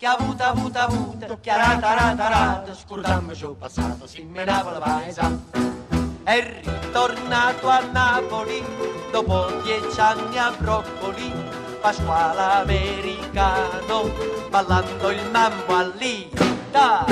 che avuta, chiarata, scordammoci il passato, si menava la paesa. È ritornato a Napoli, dopo 10 anni a Broccoli, Pasquale americano, ballando il mambo all'Italia.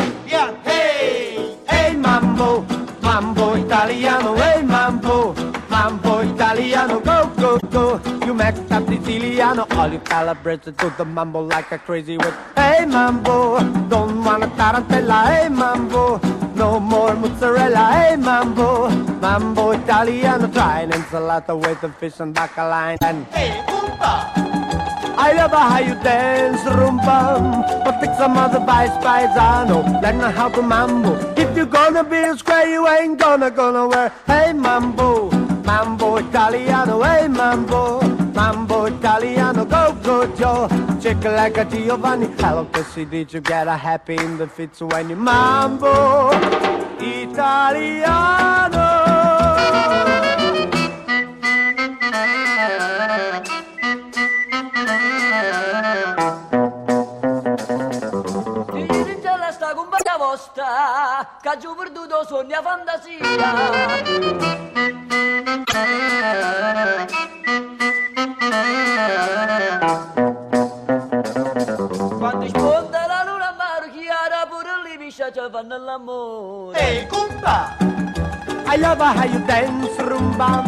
Hey, hey mambo, mambo italiano, hey mambo, mambo italiano, go, go, go. You make that Siciliano, all you celebrate to the mambo like a crazy with. Hey mambo, don't wanna tarantella, hey mambo, no more mozzarella, hey mambo, mambo italiano, try an ensalata with the fish and bacalao. And hey, oompa! I love how you dance, rumba, but take some other vice paisano. Learn how to mambo. If you're gonna be a square, you ain't gonna wear. Hey mambo, mambo italiano. Hey mambo, mambo italiano. Go, go, Joe. Chick like a Giovanni. Hello, Kissy, did you get a happy in the fits when you mambo italiano? Che ho perduto sogni a fantasia. Quando sponda la luna chiara pure lì mi ci fanno l'amore. Ehi, compa! I love how you dance, rumba,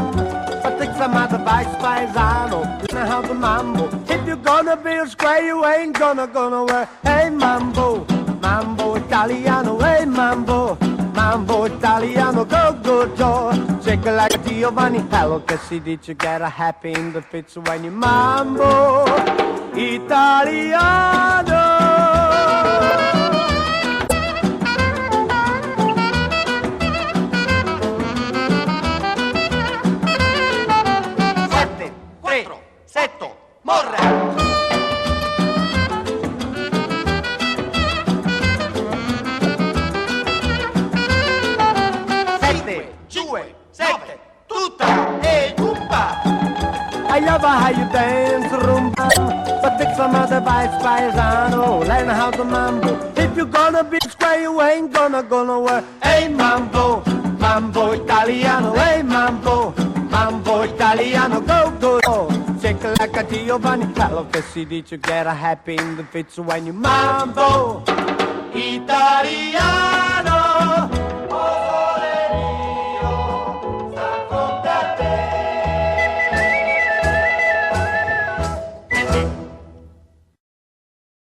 but take some other vice paisano. Learn how to mambo. If you're gonna be a square, you ain't gonna wear. Hey mambo, mambo italiano, hey mambo, mambo italiano, go, go, Joe. Shake it like a Giovanni. Hello, che si dice get a happy in the fits when you mambo italiano. I love how you dance, rumba, but take some other vice paisano. Learn how to mambo. If you're gonna be square, you ain't gonna wear. Hey mambo, mambo italiano. Hey mambo, mambo italiano. Go, go, go. Shake it like a Giovanni. Hello, che si dice get a happy in the fits when you mambo italiano.